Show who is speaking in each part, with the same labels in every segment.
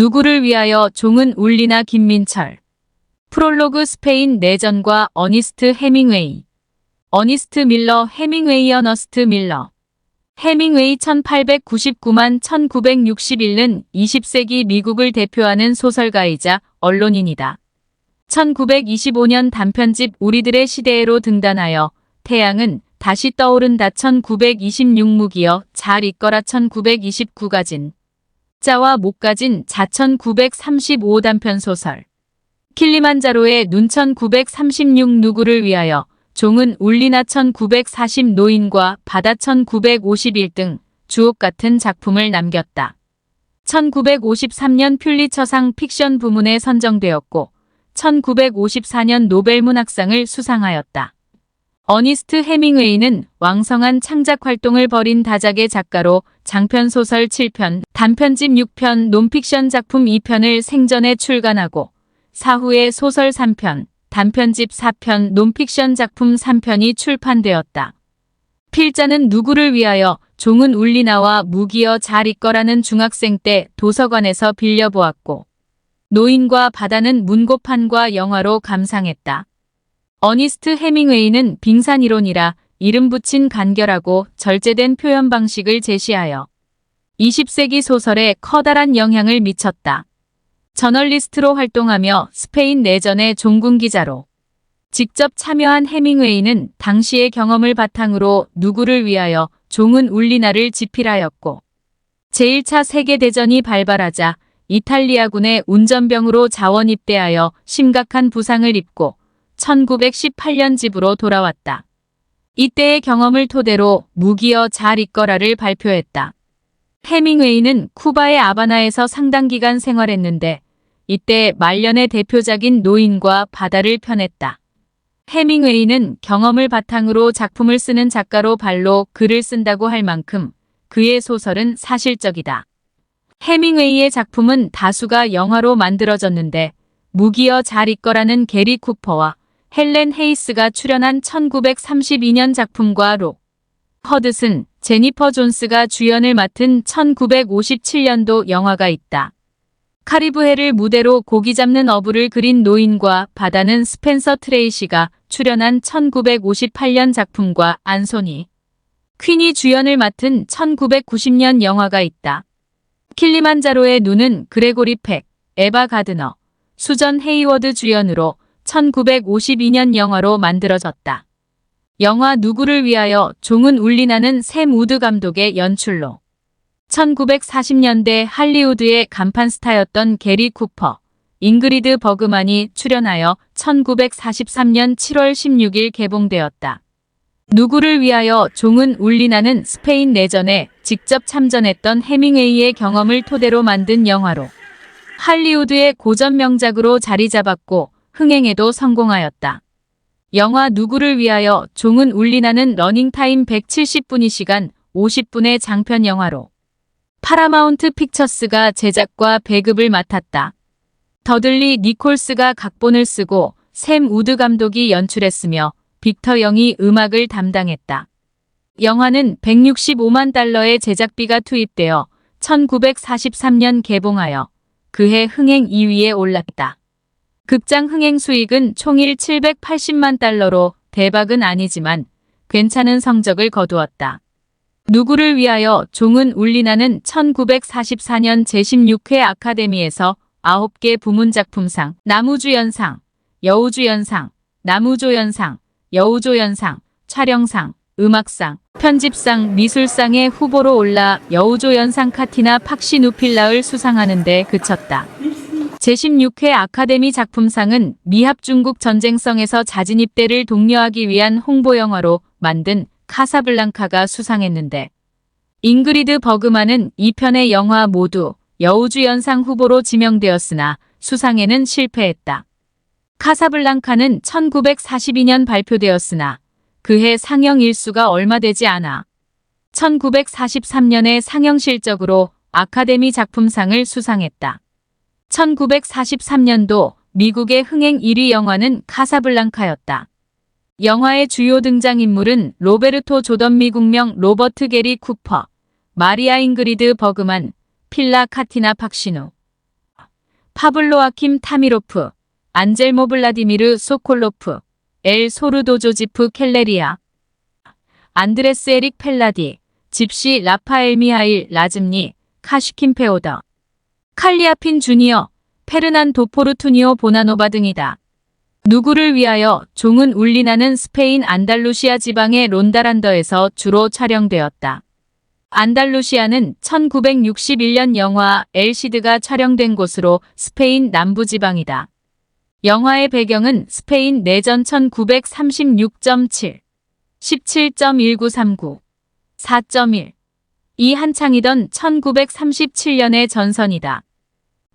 Speaker 1: 누구를 위하여 종은 울리나 김민철. 프롤로그 스페인 내전과 어니스트 해밍웨이. 어니스트 밀러 해밍웨이 어너스트 밀러. 해밍웨이 1899만 1961는 20세기 미국을 대표하는 소설가이자 언론인이다. 1925년 단편집 우리들의 시대에로 등단하여 태양은 다시 떠오른다 1926무기여 잘 있거라 1929가진 자와 못 가진 자 1935 단편소설. 킬리만자로의 눈 1936 누구를 위하여 종은 울리나 1940 노인과 바다 1951 등 주옥 같은 작품을 남겼다. 1953년 퓰리처상 픽션 부문에 선정되었고 1954년 노벨문학상을 수상하였다. 어니스트 해밍웨이는 왕성한 창작 활동을 벌인 다작의 작가로 장편소설 7편, 단편집 6편, 논픽션 작품 2편을 생전에 출간하고 사후에 소설 3편, 단편집 4편, 논픽션 작품 3편이 출판되었다. 필자는 누구를 위하여 종은 울리나와 무기여 잘 있거라는 중학생 때 도서관에서 빌려보았고 노인과 바다는 문고판과 영화로 감상했다. 어니스트 해밍웨이는 빙산이론이라 이름 붙인 간결하고 절제된 표현 방식을 제시하여 20세기 소설에 커다란 영향을 미쳤다. 저널리스트로 활동하며 스페인 내전의 종군 기자로 직접 참여한 해밍웨이는 당시의 경험을 바탕으로 누구를 위하여 종은 울리나를 집필하였고 제1차 세계대전이 발발하자 이탈리아군의 운전병으로 자원 입대하여 심각한 부상을 입고 1918년 집으로 돌아왔다. 이때의 경험을 토대로 무기여 잘 있거라를 발표했다. 해밍웨이는 쿠바의 아바나에서 상당 기간 생활했는데 이때 말년의 대표작인 노인과 바다를 펴냈다. 해밍웨이는 경험을 바탕으로 작품을 쓰는 작가로 발로 글을 쓴다고 할 만큼 그의 소설은 사실적이다. 해밍웨이의 작품은 다수가 영화로 만들어졌는데 무기여 잘 있거라는 게리 쿠퍼와 헬렌 헤이스가 출연한 1932년 작품과 로 허드슨, 제니퍼 존스가 주연을 맡은 1957년도 영화가 있다. 카리브해를 무대로 고기 잡는 어부를 그린 노인과 바다는 스펜서 트레이시가 출연한 1958년 작품과 안소니 퀸이 주연을 맡은 1990년 영화가 있다. 킬리만자로의 눈은 그레고리 팩, 에바 가드너, 수전 헤이워드 주연으로 1952년 영화로 만들어졌다. 영화 누구를 위하여 종은 울리나는 샘 우드 감독의 연출로 1940년대 할리우드의 간판 스타였던 게리 쿠퍼, 잉그리드 버그만이 출연하여 1943년 7월 16일 개봉되었다. 누구를 위하여 종은 울리나는 스페인 내전에 직접 참전했던 해밍웨이의 경험을 토대로 만든 영화로 할리우드의 고전 명작으로 자리 잡았고 흥행에도 성공하였다. 영화 누구를 위하여 종은 울리나는 러닝타임 170분이 시간 50분의 장편 영화로 파라마운트 픽처스가 제작과 배급을 맡았다. 더들리 니콜스가 각본을 쓰고 샘 우드 감독이 연출했으며 빅터 영이 음악을 담당했다. 영화는 165만 달러의 제작비가 투입되어 1943년 개봉하여 그해 흥행 2위에 올랐다. 극장 흥행 수익은 총일 780만 달러로 대박은 아니지만 괜찮은 성적을 거두었다. 누구를 위하여 종은 울리나는 1944년 제16회 아카데미에서 9개 부문작품상, 나무주연상, 여우주연상, 나무조연상, 여우조연상, 촬영상, 음악상, 편집상, 미술상의 후보로 올라 여우조연상 카티나 팍시누필라을 수상하는 데 그쳤다. 제16회 아카데미 작품상은 미합중국 전쟁성에서 자진 입대를 독려하기 위한 홍보영화로 만든 카사블랑카가 수상했는데 잉그리드 버그만은 2편의 영화 모두 여우주연상 후보로 지명되었으나 수상에는 실패했다. 카사블랑카는 1942년 발표되었으나 그해 상영 일수가 얼마 되지 않아 1943년에 상영 실적으로 아카데미 작품상을 수상했다. 1943년도 미국의 흥행 1위 영화는 카사블랑카였다. 영화의 주요 등장인물은 로베르토 조던 미국명 로버트 게리 쿠퍼, 마리아 잉그리드 버그만, 필라 카티나 팍시누, 파블로아킴 타미로프, 안젤모 블라디미르 소콜로프, 엘 소르도조지프 켈레리아, 안드레스 에릭 펠라디, 집시 라파엘 미하일 라즘니, 카슈킨 페오더, 칼리아핀 주니어, 페르난도 포르투니오 보나노바 등이다. 누구를 위하여 종은 울리나는 스페인 안달루시아 지방의 론다란더에서 주로 촬영되었다. 안달루시아는 1961년 영화 엘시드가 촬영된 곳으로 스페인 남부지방이다. 영화의 배경은 스페인 내전 1936.7, 17.1939, 4.1, 이 한창이던 1937년의 전선이다.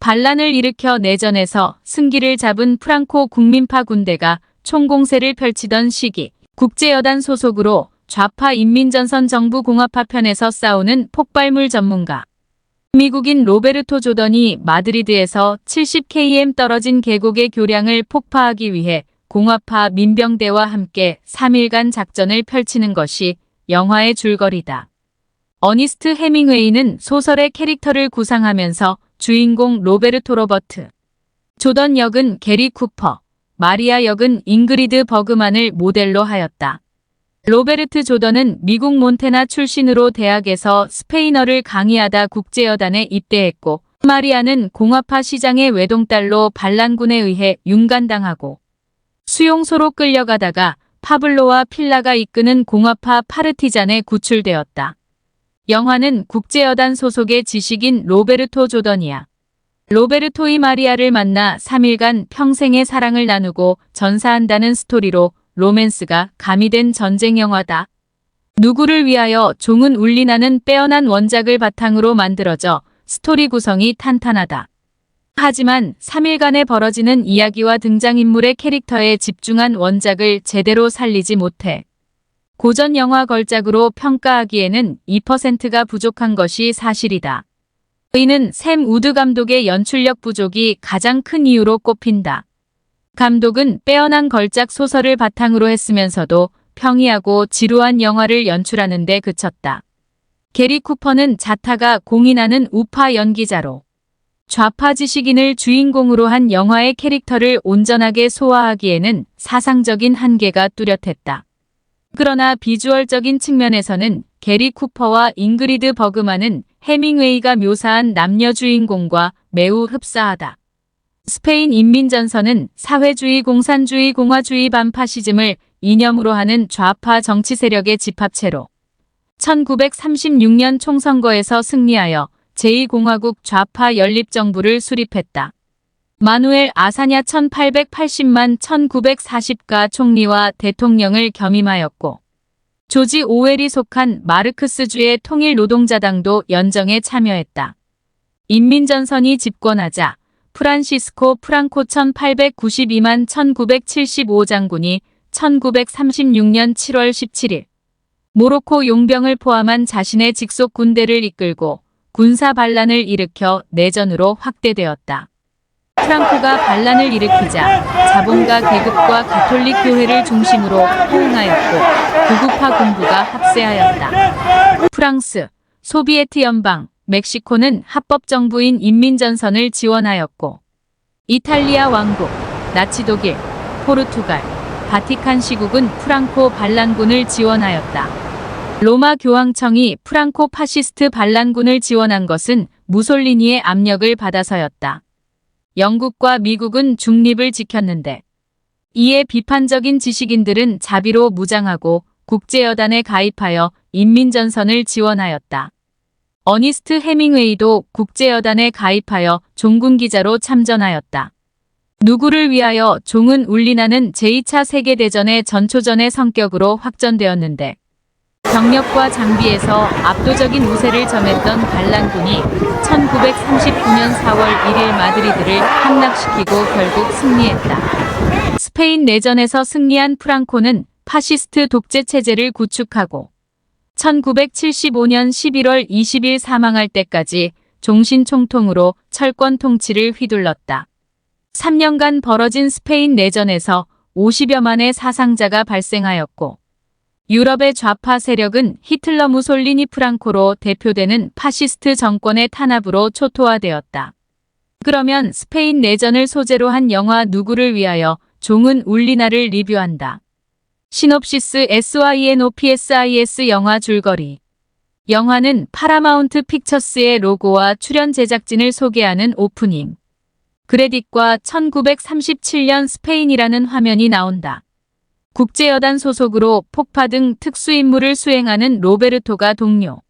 Speaker 1: 반란을 일으켜 내전에서 승기를 잡은 프랑코 국민파 군대가 총공세를 펼치던 시기, 국제여단 소속으로 좌파 인민전선 정부 공화파 편에서 싸우는 폭발물 전문가 미국인 로베르토 조던이 마드리드에서 70km 떨어진 계곡의 교량을 폭파하기 위해 공화파 민병대와 함께 3일간 작전을 펼치는 것이 영화의 줄거리다. 어니스트 해밍웨이는 소설의 캐릭터를 구상하면서 주인공 로베르토 로버트 조던 역은 게리 쿠퍼, 마리아 역은 잉그리드 버그만을 모델로 하였다. 로베르트 조던은 미국 몬테나 출신으로 대학에서 스페인어를 강의하다 국제여단에 입대했고, 마리아는 공화파 시장의 외동딸로 반란군에 의해 윤간당하고 수용소로 끌려가다가 파블로와 필라가 이끄는 공화파 파르티잔에 구출되었다. 영화는 국제여단 소속의 지식인 로베르토 조던이야. 로베르토이 마리아를 만나 3일간 평생의 사랑을 나누고 전사한다는 스토리로 로맨스가 가미된 전쟁 영화다. 누구를 위하여 종은 울리나는 빼어난 원작을 바탕으로 만들어져 스토리 구성이 탄탄하다. 하지만 3일간에 벌어지는 이야기와 등장인물의 캐릭터에 집중한 원작을 제대로 살리지 못해 고전 영화 걸작으로 평가하기에는 2%가 부족한 것이 사실이다. 이는 샘 우드 감독의 연출력 부족이 가장 큰 이유로 꼽힌다. 감독은 빼어난 걸작 소설을 바탕으로 했으면서도 평이하고 지루한 영화를 연출하는 데 그쳤다. 게리 쿠퍼는 자타가 공인하는 우파 연기자로 좌파 지식인을 주인공으로 한 영화의 캐릭터를 온전하게 소화하기에는 사상적인 한계가 뚜렷했다. 그러나 비주얼적인 측면에서는 게리 쿠퍼와 잉그리드 버그만은 해밍웨이가 묘사한 남녀 주인공과 매우 흡사하다. 스페인 인민전선은 사회주의, 공산주의, 공화주의 반파시즘을 이념으로 하는 좌파 정치 세력의 집합체로 1936년 총선거에서 승리하여 제2공화국 좌파 연립정부를 수립했다. 마누엘 아사냐 1880만 1940가 총리와 대통령을 겸임하였고 조지 오웰이 속한 마르크스주의 통일노동자당도 연정에 참여했다. 인민전선이 집권하자 프란시스코 프랑코 1892만 1975 장군이 1936년 7월 17일 모로코 용병을 포함한 자신의 직속 군대를 이끌고 군사 반란을 일으켜 내전으로 확대되었다. 프랑코가 반란을 일으키자 자본가 계급과 가톨릭 교회를 중심으로 호응하였고 구구파 군부가 합세하였다. 프랑스, 소비에트 연방, 멕시코는 합법정부인 인민전선을 지원하였고 이탈리아 왕국, 나치 독일, 포르투갈, 바티칸 시국은 프랑코 반란군을 지원하였다. 로마 교황청이 프랑코 파시스트 반란군을 지원한 것은 무솔리니의 압력을 받아서였다. 영국과 미국은 중립을 지켰는데 이에 비판적인 지식인들은 자비로 무장하고 국제여단에 가입하여 인민전선을 지원하였다. 어니스트 해밍웨이도 국제여단에 가입하여 종군기자로 참전하였다. 누구를 위하여 종은 울리나는 제2차 세계대전의 전초전의 성격으로 확전되었는데 병력과 장비에서 압도적인 우세를 점했던 반란군이 1939년 4월 1일 마드리드를 함락시키고 결국 승리했다. 스페인 내전에서 승리한 프랑코는 파시스트 독재 체제를 구축하고 1975년 11월 20일 사망할 때까지 종신총통으로 철권 통치를 휘둘렀다. 3년간 벌어진 스페인 내전에서 50여만의 사상자가 발생하였고 유럽의 좌파 세력은 히틀러 무솔리니 프랑코로 대표되는 파시스트 정권의 탄압으로 초토화되었다. 그러면 스페인 내전을 소재로 한 영화 누구를 위하여 종은 울리나를 리뷰한다. 시놉시스 SYNOPSIS 영화 줄거리. 영화는 파라마운트 픽처스의 로고와 출연 제작진을 소개하는 오프닝 크레딧과 1937년 스페인이라는 화면이 나온다. 국제여단 소속으로 폭파 등 특수임무를 수행하는 로베르토가 동료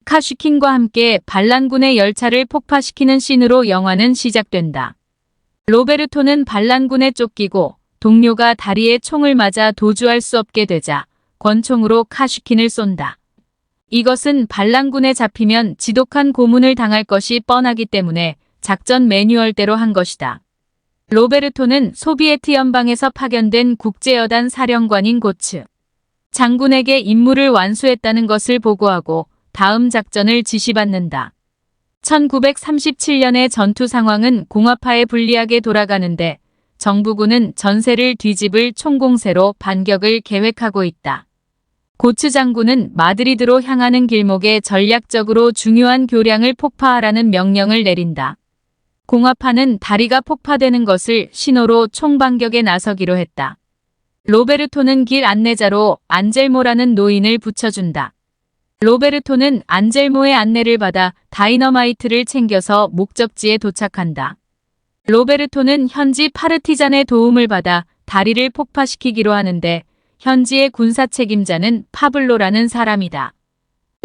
Speaker 1: 카슈킨과 함께 반란군의 열차를 폭파시키는 씬으로 영화는 시작된다. 로베르토는 반란군에 쫓기고 동료가 다리에 총을 맞아 도주할 수 없게 되자 권총으로 카슈킨을 쏜다. 이것은 반란군에 잡히면 지독한 고문을 당할 것이 뻔하기 때문에 작전 매뉴얼대로 한 것이다. 로베르토는 소비에트 연방에서 파견된 국제여단 사령관인 고츠 장군에게 임무를 완수했다는 것을 보고하고 다음 작전을 지시받는다. 1937년의 전투 상황은 공화파에 불리하게 돌아가는데 정부군은 전세를 뒤집을 총공세로 반격을 계획하고 있다. 고츠 장군은 마드리드로 향하는 길목에 전략적으로 중요한 교량을 폭파하라는 명령을 내린다. 공화파는 다리가 폭파되는 것을 신호로 총반격에 나서기로 했다. 로베르토는 길 안내자로 안젤모라는 노인을 붙여준다. 로베르토는 안젤모의 안내를 받아 다이너마이트를 챙겨서 목적지에 도착한다. 로베르토는 현지 파르티잔의 도움을 받아 다리를 폭파시키기로 하는데 현지의 군사 책임자는 파블로라는 사람이다.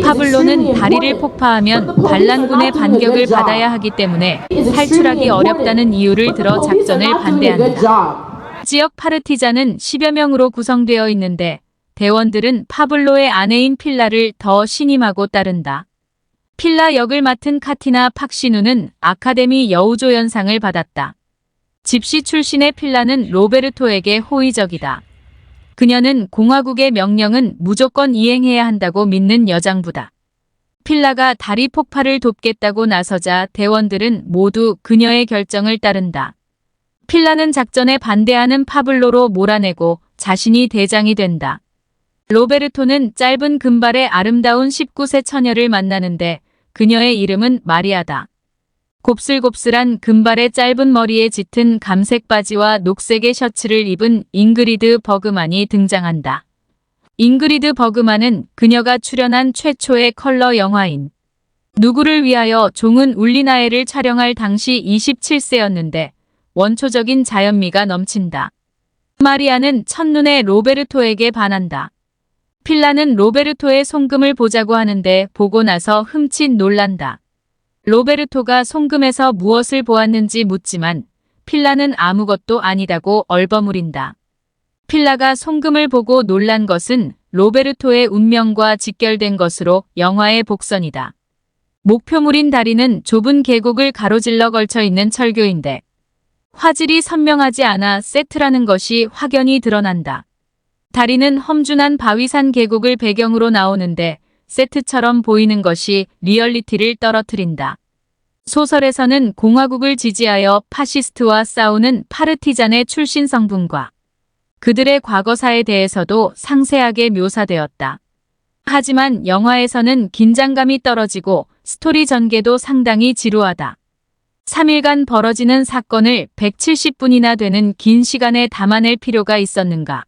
Speaker 1: 파블로는 다리를 폭파하면 반란군의 반격을 받아야 하기 때문에 탈출하기 어렵다는 이유를 들어 작전을 반대한다. 지역 파르티잔은 10여 명으로 구성되어 있는데 대원들은 파블로의 아내인 필라를 더 신임하고 따른다. 필라 역을 맡은 카티나 팍시누는 아카데미 여우조연상을 받았다. 집시 출신의 필라는 로베르토에게 호의적이다. 그녀는 공화국의 명령은 무조건 이행해야 한다고 믿는 여장부다. 필라가 다리 폭파를 돕겠다고 나서자 대원들은 모두 그녀의 결정을 따른다. 필라는 작전에 반대하는 파블로로 몰아내고 자신이 대장이 된다. 로베르토는 짧은 금발의 아름다운 19세 처녀를 만나는데 그녀의 이름은 마리아다. 곱슬곱슬한 금발의 짧은 머리에 짙은 감색 바지와 녹색의 셔츠를 입은 잉그리드 버그만이 등장한다. 잉그리드 버그만은 그녀가 출연한 최초의 컬러 영화인 누구를 위하여 종은 울리나에를 촬영할 당시 27세였는데 원초적인 자연미가 넘친다. 마리아는 첫눈에 로베르토에게 반한다. 필라는 로베르토의 송금을 보자고 하는데 보고 나서 흠칫 놀란다. 로베르토가 송금에서 무엇을 보았는지 묻지만 필라는 아무것도 아니다고 얼버무린다. 필라가 송금을 보고 놀란 것은 로베르토의 운명과 직결된 것으로 영화의 복선이다. 목표물인 다리는 좁은 계곡을 가로질러 걸쳐 있는 철교인데 화질이 선명하지 않아 세트라는 것이 확연히 드러난다. 다리는 험준한 바위산 계곡을 배경으로 나오는데 세트처럼 보이는 것이 리얼리티를 떨어뜨린다. 소설에서는 공화국을 지지하여 파시스트와 싸우는 파르티잔의 출신 성분과 그들의 과거사에 대해서도 상세하게 묘사되었다. 하지만 영화에서는 긴장감이 떨어지고 스토리 전개도 상당히 지루하다. 3일간 벌어지는 사건을 170분이나 되는 긴 시간에 담아낼 필요가 있었는가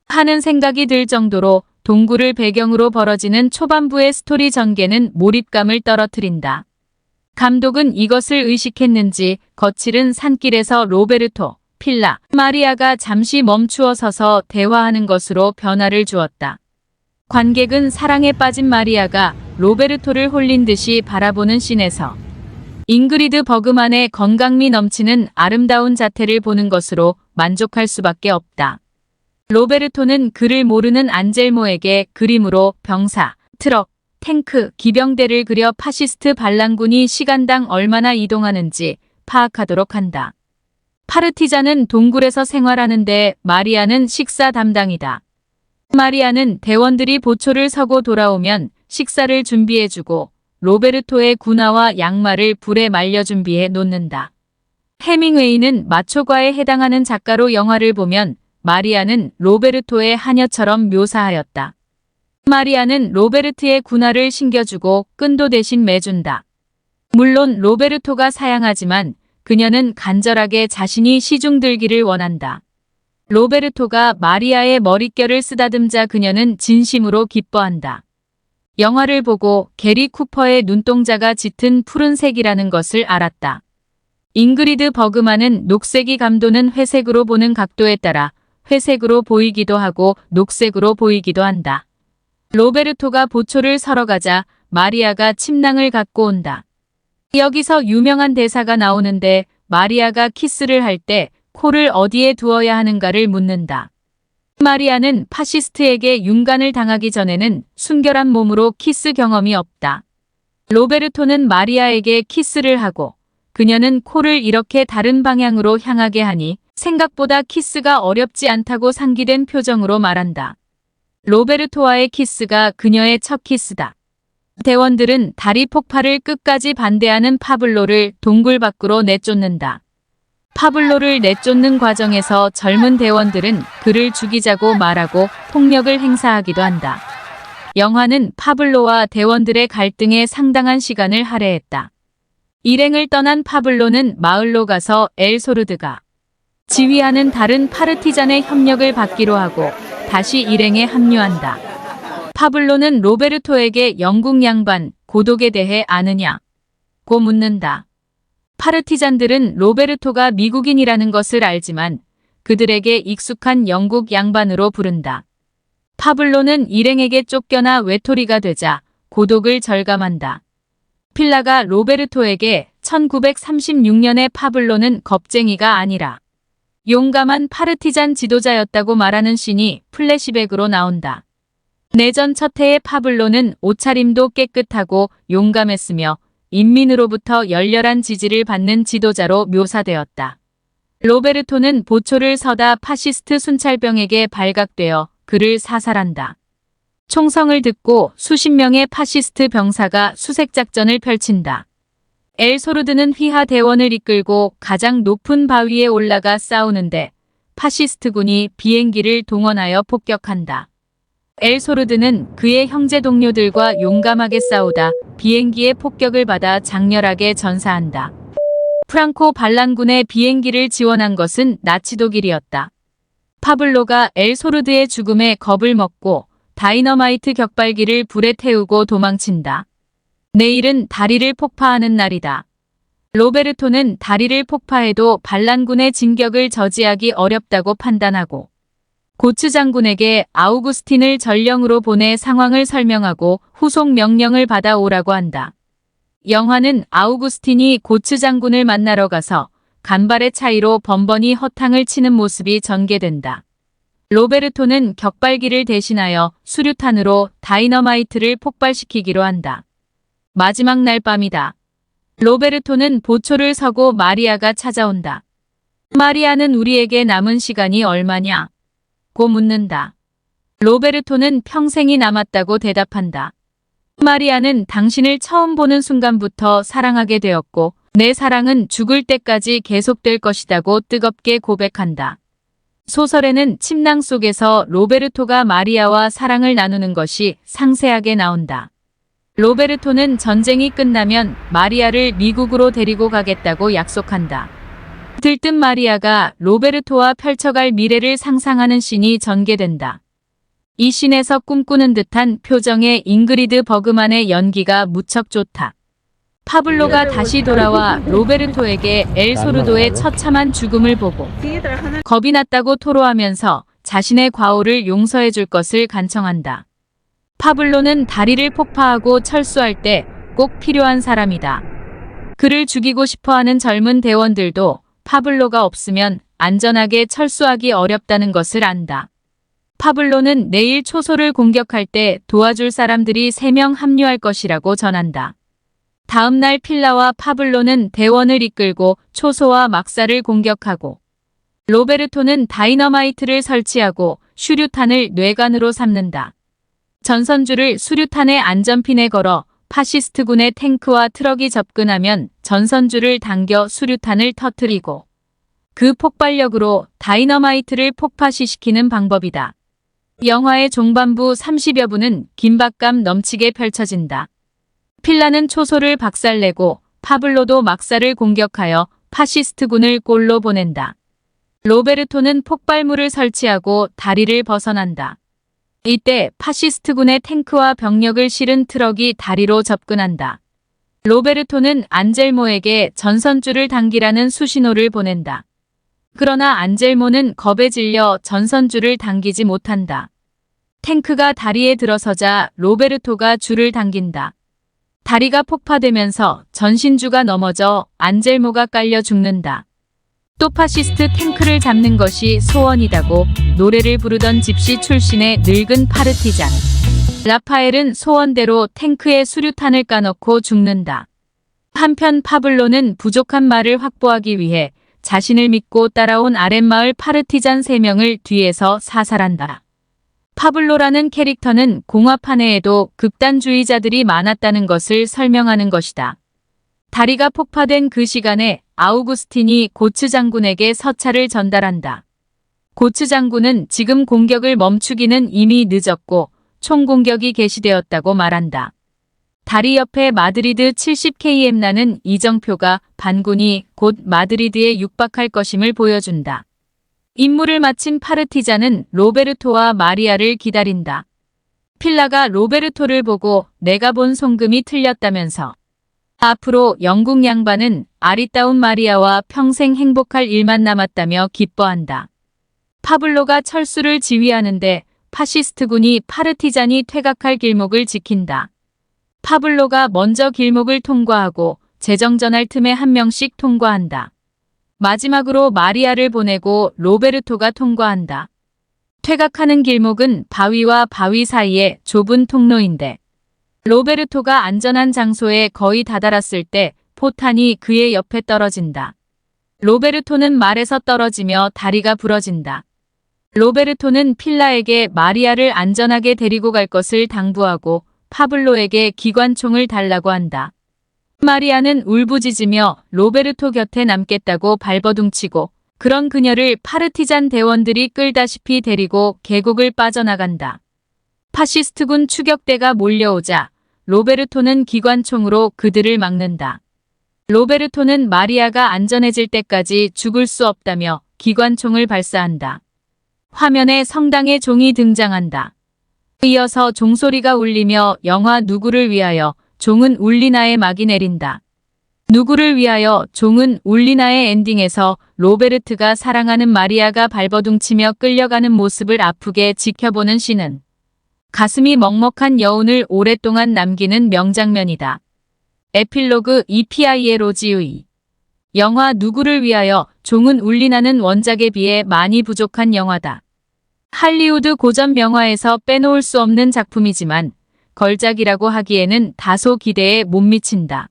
Speaker 1: 하는 생각이 들 정도로 동굴을 배경으로 벌어지는 초반부의 스토리 전개는 몰입감을 떨어뜨린다. 감독은 이것을 의식했는지 거칠은 산길에서 로베르토, 필라, 마리아가 잠시 멈추어 서서 대화하는 것으로 변화를 주었다. 관객은 사랑에 빠진 마리아가 로베르토를 홀린 듯이 바라보는 씬에서 잉그리드 버그만의 건강미 넘치는 아름다운 자태를 보는 것으로 만족할 수밖에 없다. 로베르토는 그를 모르는 안젤모에게 그림으로 병사, 트럭, 탱크, 기병대를 그려 파시스트 반란군이 시간당 얼마나 이동하는지 파악하도록 한다. 파르티잔은 동굴에서 생활하는데 마리아는 식사 담당이다. 마리아는 대원들이 보초를 서고 돌아오면 식사를 준비해주고 로베르토의 군화와 양말을 불에 말려 준비해 놓는다. 해밍웨이는 마초과에 해당하는 작가로 영화를 보면 마리아는 로베르토의 하녀처럼 묘사하였다. 마리아는 로베르트의 군화를 신겨주고 끈도 대신 매준다. 물론 로베르토가 사양하지만 그녀는 간절하게 자신이 시중들기를 원한다. 로베르토가 마리아의 머릿결을 쓰다듬자 그녀는 진심으로 기뻐한다. 영화를 보고 게리 쿠퍼의 눈동자가 짙은 푸른색이라는 것을 알았다. 잉그리드 버그만은 녹색이 감도는 회색으로 보는 각도에 따라 회색으로 보이기도 하고 녹색으로 보이기도 한다. 로베르토가 보초를 서러 가자 마리아가 침낭을 갖고 온다. 여기서 유명한 대사가 나오는데 마리아가 키스를 할 때 코를 어디에 두어야 하는가를 묻는다. 마리아는 파시스트에게 윤간을 당하기 전에는 순결한 몸으로 키스 경험이 없다. 로베르토는 마리아에게 키스를 하고 그녀는 코를 이렇게 다른 방향으로 향하게 하니 생각보다 키스가 어렵지 않다고 상기된 표정으로 말한다. 로베르토와의 키스가 그녀의 첫 키스다. 대원들은 다리 폭파를 끝까지 반대하는 파블로를 동굴 밖으로 내쫓는다. 파블로를 내쫓는 과정에서 젊은 대원들은 그를 죽이자고 말하고 폭력을 행사하기도 한다. 영화는 파블로와 대원들의 갈등에 상당한 시간을 할애했다. 일행을 떠난 파블로는 마을로 가서 엘소르드가 지휘하는 다른 파르티잔의 협력을 받기로 하고 다시 일행에 합류한다. 파블로는 로베르토에게 영국 양반 고독에 대해 아느냐고 묻는다. 파르티잔들은 로베르토가 미국인이라는 것을 알지만 그들에게 익숙한 영국 양반으로 부른다. 파블로는 일행에게 쫓겨나 외톨이가 되자 고독을 절감한다. 필라가 로베르토에게 1936년에 파블로는 겁쟁이가 아니라 용감한 파르티잔 지도자였다고 말하는 씬이 플래시백으로 나온다. 내전 첫 해의 파블로는 옷차림도 깨끗하고 용감했으며 인민으로부터 열렬한 지지를 받는 지도자로 묘사되었다. 로베르토는 보초를 서다 파시스트 순찰병에게 발각되어 그를 사살한다. 총성을 듣고 수십 명의 파시스트 병사가 수색작전을 펼친다. 엘소르드는 휘하 대원을 이끌고 가장 높은 바위에 올라가 싸우는데 파시스트군이 비행기를 동원하여 폭격한다. 엘소르드는 그의 형제 동료들과 용감하게 싸우다 비행기의 폭격을 받아 장렬하게 전사한다. 프랑코 반란군의 비행기를 지원한 것은 나치 독일이었다. 파블로가 엘소르드의 죽음에 겁을 먹고 다이너마이트 격발기를 불에 태우고 도망친다. 내일은 다리를 폭파하는 날이다. 로베르토는 다리를 폭파해도 반란군의 진격을 저지하기 어렵다고 판단하고 고츠 장군에게 아우구스틴을 전령으로 보내 상황을 설명하고 후속 명령을 받아오라고 한다. 영화는 아우구스틴이 고츠 장군을 만나러 가서 간발의 차이로 번번이 허탕을 치는 모습이 전개된다. 로베르토는 격발기를 대신하여 수류탄으로 다이너마이트를 폭발시키기로 한다. 마지막 날 밤이다. 로베르토는 보초를 서고 마리아가 찾아온다. 마리아는 우리에게 남은 시간이 얼마냐? 고 묻는다. 로베르토는 평생이 남았다고 대답한다. 마리아는 당신을 처음 보는 순간부터 사랑하게 되었고 내 사랑은 죽을 때까지 계속될 것이다고 뜨겁게 고백한다. 소설에는 침낭 속에서 로베르토가 마리아와 사랑을 나누는 것이 상세하게 나온다. 로베르토는 전쟁이 끝나면 마리아를 미국으로 데리고 가겠다고 약속한다. 들뜬 마리아가 로베르토와 펼쳐갈 미래를 상상하는 씬이 전개된다. 이 씬에서 꿈꾸는 듯한 표정의 잉그리드 버그만의 연기가 무척 좋다. 파블로가 다시 돌아와 로베르토에게 엘소르도의 처참한 죽음을 보고 겁이 났다고 토로하면서 자신의 과오를 용서해 줄 것을 간청한다. 파블로는 다리를 폭파하고 철수할 때 꼭 필요한 사람이다. 그를 죽이고 싶어하는 젊은 대원들도 파블로가 없으면 안전하게 철수하기 어렵다는 것을 안다. 파블로는 내일 초소를 공격할 때 도와줄 사람들이 3명 합류할 것이라고 전한다. 다음 날 필라와 파블로는 대원을 이끌고 초소와 막사를 공격하고 로베르토는 다이너마이트를 설치하고 슈류탄을 뇌관으로 삼는다. 전선줄을 수류탄의 안전핀에 걸어 파시스트군의 탱크와 트럭이 접근하면 전선줄을 당겨 수류탄을 터뜨리고 그 폭발력으로 다이너마이트를 폭파시키는 방법이다. 영화의 종반부 30여 분은 긴박감 넘치게 펼쳐진다. 필라는 초소를 박살내고 파블로도 막사를 공격하여 파시스트군을 골로 보낸다. 로베르토는 폭발물을 설치하고 다리를 벗어난다. 이때 파시스트군의 탱크와 병력을 실은 트럭이 다리로 접근한다. 로베르토는 안젤모에게 전선줄을 당기라는 수신호를 보낸다. 그러나 안젤모는 겁에 질려 전선줄을 당기지 못한다. 탱크가 다리에 들어서자 로베르토가 줄을 당긴다. 다리가 폭파되면서 전신주가 넘어져 안젤모가 깔려 죽는다. 또 파시스트 탱크를 잡는 것이 소원이다고 노래를 부르던 집시 출신의 늙은 파르티잔 라파엘은 소원대로 탱크에 수류탄을 까놓고 죽는다. 한편 파블로는 부족한 말을 확보하기 위해 자신을 믿고 따라온 아랫마을 파르티잔 3명을 뒤에서 사살한다. 파블로라는 캐릭터는 공화판에에도 극단주의자들이 많았다는 것을 설명하는 것이다. 다리가 폭파된 그 시간에 아우구스틴이 고츠 장군에게 서찰을 전달한다. 고츠 장군은 지금 공격을 멈추기는 이미 늦었고 총공격이 개시되었다고 말한다. 다리 옆에 마드리드 70km 나는 이정표가 반군이 곧 마드리드에 육박할 것임을 보여준다. 임무를 마친 파르티잔은 로베르토와 마리아를 기다린다. 필라가 로베르토를 보고 내가 본 송금이 틀렸다면서 앞으로 영국 양반은 아리따운 마리아와 평생 행복할 일만 남았다며 기뻐한다. 파블로가 철수를 지휘하는데 파시스트군이 파르티잔이 퇴각할 길목을 지킨다. 파블로가 먼저 길목을 통과하고 재정전할 틈에 한 명씩 통과한다. 마지막으로 마리아를 보내고 로베르토가 통과한다. 퇴각하는 길목은 바위와 바위 사이에 좁은 통로인데 로베르토가 안전한 장소에 거의 다다랐을 때 포탄이 그의 옆에 떨어진다. 로베르토는 말에서 떨어지며 다리가 부러진다. 로베르토는 필라에게 마리아를 안전하게 데리고 갈 것을 당부하고 파블로에게 기관총을 달라고 한다. 마리아는 울부짖으며 로베르토 곁에 남겠다고 발버둥치고 그런 그녀를 파르티잔 대원들이 끌다시피 데리고 계곡을 빠져나간다. 파시스트군 추격대가 몰려오자 로베르토는 기관총으로 그들을 막는다. 로베르토는 마리아가 안전해질 때까지 죽을 수 없다며 기관총을 발사한다. 화면에 성당의 종이 등장한다. 이어서 종소리가 울리며 영화 누구를 위하여 종은 울리나의 막이 내린다. 누구를 위하여 종은 울리나의 엔딩에서 로베르트가 사랑하는 마리아가 발버둥치며 끌려가는 모습을 아프게 지켜보는 씬은 가슴이 먹먹한 여운을 오랫동안 남기는 명장면이다. 에필로그 EPI의 로지우이. 영화 누구를 위하여 종은 울리나는 원작에 비해 많이 부족한 영화다. 할리우드 고전 명화에서 빼놓을 수 없는 작품이지만 걸작이라고 하기에는 다소 기대에 못 미친다.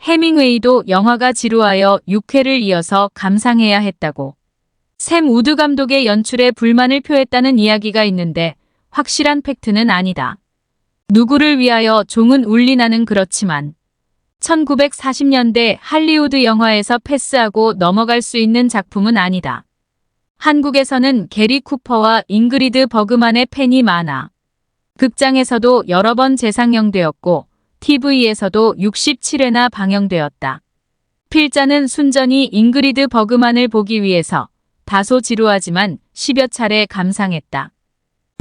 Speaker 1: 해밍웨이도 영화가 지루하여 6회를 이어서 감상해야 했다고. 샘 우드 감독의 연출에 불만을 표했다는 이야기가 있는데 확실한 팩트는 아니다. 누구를 위하여 종은 울리나는 그렇지만 1940년대 할리우드 영화에서 패스하고 넘어갈 수 있는 작품은 아니다. 한국에서는 게리 쿠퍼와 잉그리드 버그만의 팬이 많아. 극장에서도 여러 번 재상영되었고 TV에서도 67회나 방영되었다. 필자는 순전히 잉그리드 버그만을 보기 위해서 다소 지루하지만 10여 차례 감상했다.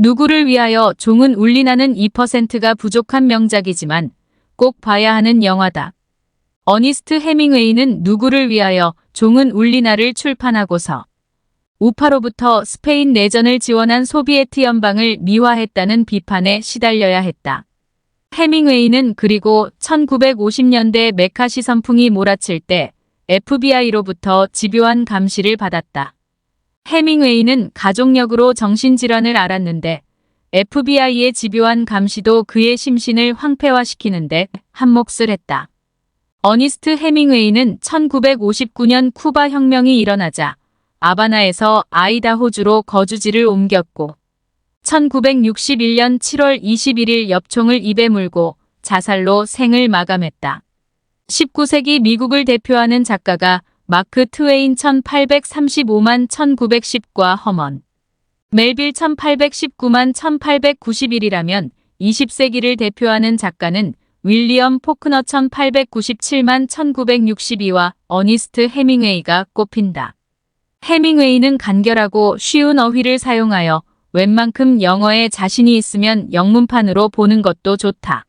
Speaker 1: 누구를 위하여 종은 울리나는 2%가 부족한 명작이지만 꼭 봐야 하는 영화다. 어니스트 해밍웨이는 누구를 위하여 종은 울리나를 출판하고서 우파로부터 스페인 내전을 지원한 소비에트 연방을 미화했다는 비판에 시달려야 했다. 해밍웨이는 그리고 1950년대 메카시 선풍이 몰아칠 때 FBI로부터 집요한 감시를 받았다. 해밍웨이는 가족력으로 정신질환을 앓았는데 FBI의 집요한 감시도 그의 심신을 황폐화시키는데 한몫을 했다. 어니스트 해밍웨이는 1959년 쿠바 혁명이 일어나자 아바나에서 아이다호주로 거주지를 옮겼고 1961년 7월 21일 엽총을 입에 물고 자살로 생을 마감했다. 19세기 미국을 대표하는 작가가 마크 트웨인 1835만 1910과 허먼 멜빌 1819만 1891이라면 20세기를 대표하는 작가는 윌리엄 포크너 1897만 1962와 어니스트 해밍웨이가 꼽힌다. 해밍웨이는 간결하고 쉬운 어휘를 사용하여 웬만큼 영어에 자신이 있으면 영문판으로 보는 것도 좋다.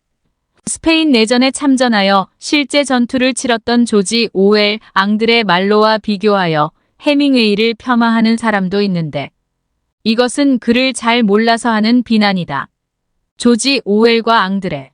Speaker 1: 스페인 내전에 참전하여 실제 전투를 치렀던 조지 오웰 앙드레 말로와 비교하여 해밍웨이를 폄하하는 사람도 있는데 이것은 그를 잘 몰라서 하는 비난이다. 조지 오웰과 앙드레